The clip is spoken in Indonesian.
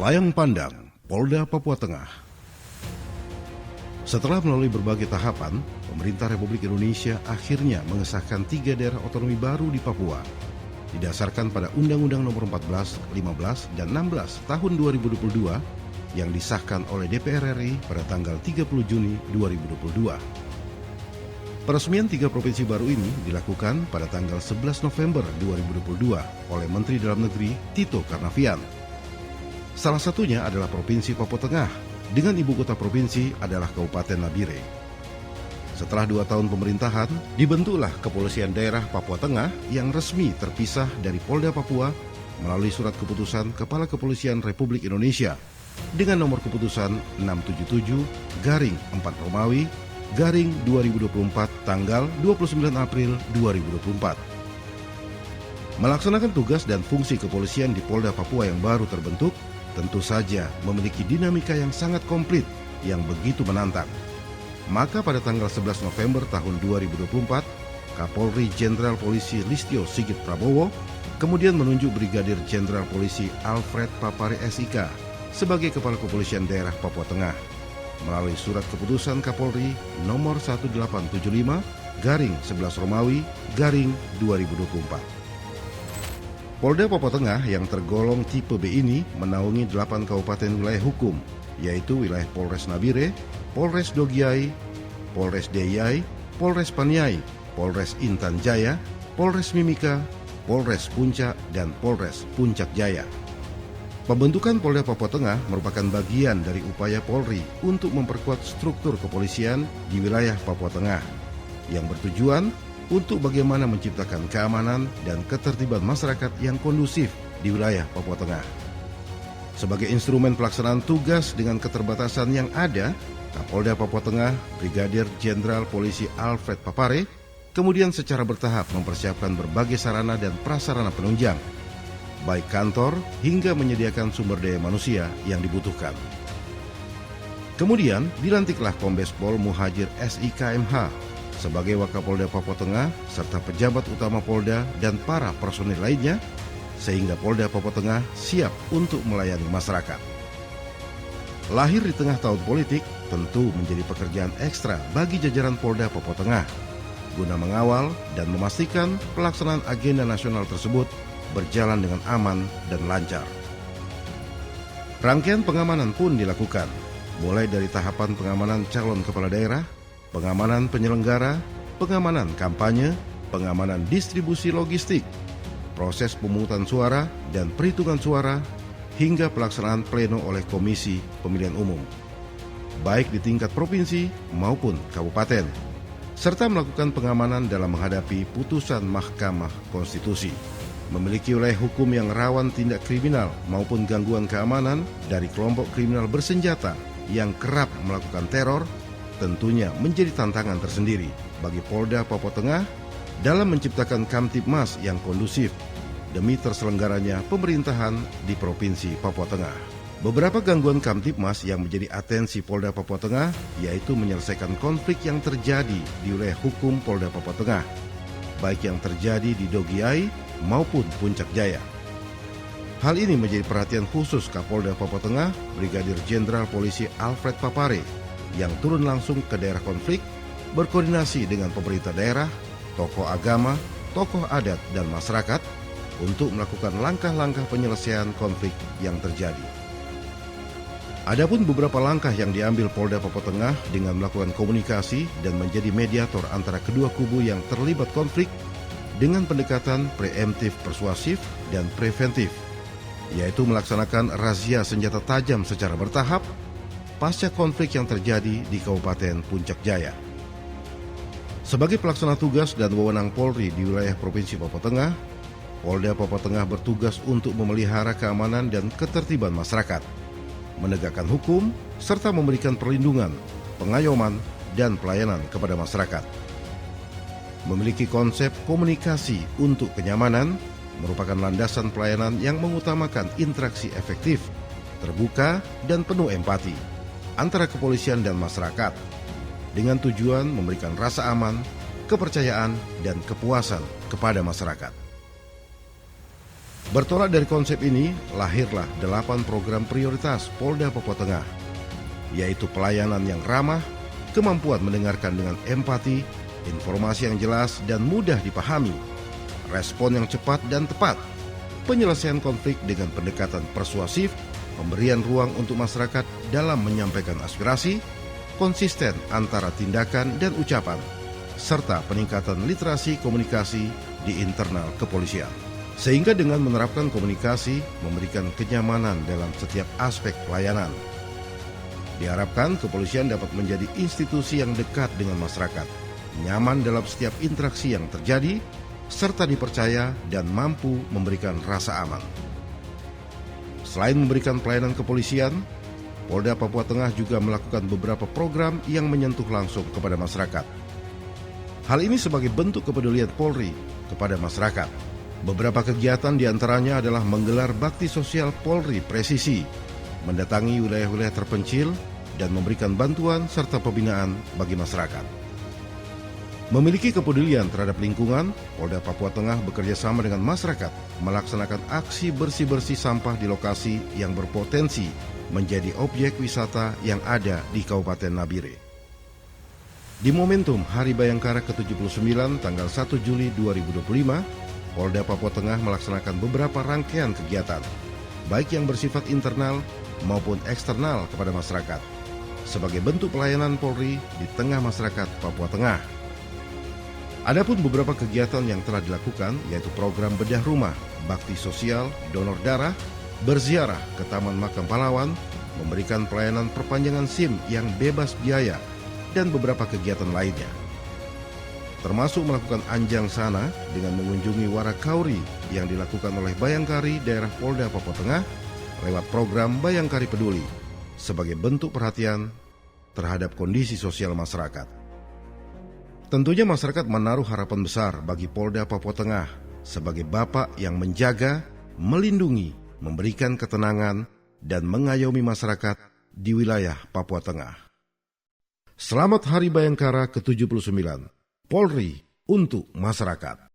Layang Pandang, Polda Papua Tengah. Setelah melalui berbagai tahapan, pemerintah Republik Indonesia akhirnya mengesahkan 3 daerah otonomi baru di Papua. Didasarkan pada Undang-Undang Nomor 14, 15, dan 16 tahun 2022 yang disahkan oleh DPR RI pada tanggal 30 Juni 2022. Peresmian 3 provinsi baru ini dilakukan pada tanggal 11 November 2022 oleh Menteri Dalam Negeri Tito Karnavian. Salah satunya adalah Provinsi Papua Tengah, dengan ibu kota provinsi adalah Kabupaten Nabire. Setelah 2 tahun pemerintahan, dibentuklah Kepolisian Daerah Papua Tengah yang resmi terpisah dari Polda Papua melalui surat keputusan Kepala Kepolisian Republik Indonesia dengan nomor keputusan 677/4 Romawi /2024 tanggal 29 April 2024. Melaksanakan tugas dan fungsi kepolisian di Polda Papua yang baru terbentuk tentu saja memiliki dinamika yang sangat komplit yang begitu menantang. Maka pada tanggal 11 November tahun 2024, Kapolri Jenderal Polisi Listio Sigit Prabowo kemudian menunjuk Brigadir Jenderal Polisi Alfred Papare SIK sebagai Kepala Kepolisian Daerah Papua Tengah melalui surat keputusan Kapolri nomor 1875/11 Romawi /2024. Polda Papua Tengah yang tergolong tipe B ini menaungi 8 kabupaten wilayah hukum, yaitu wilayah Polres Nabire, Polres Dogiai, Polres Deyai, Polres Paniai, Polres Intan Jaya, Polres Mimika, Polres Puncak, dan Polres Puncak Jaya. Pembentukan Polda Papua Tengah merupakan bagian dari upaya Polri untuk memperkuat struktur kepolisian di wilayah Papua Tengah, yang bertujuan untuk bagaimana menciptakan keamanan dan ketertiban masyarakat yang kondusif di wilayah Papua Tengah. Sebagai instrumen pelaksanaan tugas dengan keterbatasan yang ada, Kapolda Papua Tengah, Brigadir Jenderal Polisi Alfred Papare, kemudian secara bertahap mempersiapkan berbagai sarana dan prasarana penunjang, baik kantor hingga menyediakan sumber daya manusia yang dibutuhkan. Kemudian dilantiklah Kombes Pol Muhajir SIKMH sebagai Wakapolda Papua Tengah serta pejabat utama Polda dan para personil lainnya, sehingga Polda Papua Tengah siap untuk melayani masyarakat. Lahir di tengah tahun politik tentu menjadi pekerjaan ekstra bagi jajaran Polda Papua Tengah guna mengawal dan memastikan pelaksanaan agenda nasional tersebut berjalan dengan aman dan lancar. Rangkaian pengamanan pun dilakukan, mulai dari tahapan pengamanan calon kepala daerah, pengamanan penyelenggara, pengamanan kampanye, pengamanan distribusi logistik, proses pemungutan suara dan perhitungan suara, hingga pelaksanaan pleno oleh Komisi Pemilihan Umum, baik di tingkat provinsi maupun kabupaten, serta melakukan pengamanan dalam menghadapi putusan Mahkamah Konstitusi. Memiliki wilayah hukum yang rawan tindak kriminal maupun gangguan keamanan dari kelompok kriminal bersenjata yang kerap melakukan teror, tentunya menjadi tantangan tersendiri bagi Polda Papua Tengah dalam menciptakan Kamtibmas yang kondusif demi terselenggaranya pemerintahan di Provinsi Papua Tengah. Beberapa gangguan Kamtibmas yang menjadi atensi Polda Papua Tengah yaitu menyelesaikan konflik yang terjadi di wilayah hukum Polda Papua Tengah, baik yang terjadi di Dogiai maupun Puncak Jaya. Hal ini menjadi perhatian khusus Kapolda Papua Tengah, Brigadir Jenderal Polisi Alfred Papare, yang turun langsung ke daerah konflik, berkoordinasi dengan pemerintah daerah, tokoh agama, tokoh adat, dan masyarakat untuk melakukan langkah-langkah penyelesaian konflik yang terjadi. Adapun beberapa langkah yang diambil Polda Papua Tengah dengan melakukan komunikasi dan menjadi mediator antara kedua kubu yang terlibat konflik dengan pendekatan preemptif persuasif dan preventif, yaitu melaksanakan razia senjata tajam secara bertahap pasca konflik yang terjadi di Kabupaten Puncak Jaya. Sebagai pelaksana tugas dan wewenang Polri di wilayah Provinsi Papua Tengah, Polda Papua Tengah bertugas untuk memelihara keamanan dan ketertiban masyarakat, menegakkan hukum, serta memberikan perlindungan, pengayoman, dan pelayanan kepada masyarakat. Memiliki konsep komunikasi untuk kenyamanan merupakan landasan pelayanan yang mengutamakan interaksi efektif, terbuka, dan penuh empati antara kepolisian dan masyarakat, dengan tujuan memberikan rasa aman, kepercayaan, dan kepuasan kepada masyarakat. Bertolak dari konsep ini, lahirlah 8 program prioritas Polda Papua Tengah, yaitu pelayanan yang ramah, kemampuan mendengarkan dengan empati, informasi yang jelas dan mudah dipahami, respon yang cepat dan tepat, penyelesaian konflik dengan pendekatan persuasif, pemberian ruang untuk masyarakat dalam menyampaikan aspirasi, konsisten antara tindakan dan ucapan, serta peningkatan literasi komunikasi di internal kepolisian. Sehingga dengan menerapkan komunikasi, memberikan kenyamanan dalam setiap aspek pelayanan. Diharapkan kepolisian dapat menjadi institusi yang dekat dengan masyarakat, nyaman dalam setiap interaksi yang terjadi, serta dipercaya dan mampu memberikan rasa aman. Selain memberikan pelayanan kepolisian, Polda Papua Tengah juga melakukan beberapa program yang menyentuh langsung kepada masyarakat. Hal ini sebagai bentuk kepedulian Polri kepada masyarakat. Beberapa kegiatan diantaranya adalah menggelar bakti sosial Polri Presisi, mendatangi wilayah-wilayah terpencil, dan memberikan bantuan serta pembinaan bagi masyarakat. Memiliki kepedulian terhadap lingkungan, Polda Papua Tengah bekerja sama dengan masyarakat melaksanakan aksi bersih-bersih sampah di lokasi yang berpotensi menjadi objek wisata yang ada di Kabupaten Nabire. Di momentum Hari Bayangkara ke-79 tanggal 1 Juli 2025, Polda Papua Tengah melaksanakan beberapa rangkaian kegiatan, baik yang bersifat internal maupun eksternal kepada masyarakat, sebagai bentuk pelayanan Polri di tengah masyarakat Papua Tengah. Adapun beberapa kegiatan yang telah dilakukan, yaitu program bedah rumah, bakti sosial, donor darah, berziarah ke Taman Makam Pahlawan, memberikan pelayanan perpanjangan SIM yang bebas biaya, dan beberapa kegiatan lainnya. Termasuk melakukan anjang sana dengan mengunjungi Warakauri yang dilakukan oleh Bayangkari daerah Polda Papua Tengah lewat program Bayangkari Peduli sebagai bentuk perhatian terhadap kondisi sosial masyarakat. Tentunya masyarakat menaruh harapan besar bagi Polda Papua Tengah sebagai bapak yang menjaga, melindungi, memberikan ketenangan, dan mengayomi masyarakat di wilayah Papua Tengah. Selamat Hari Bayangkara ke-79. Polri untuk masyarakat.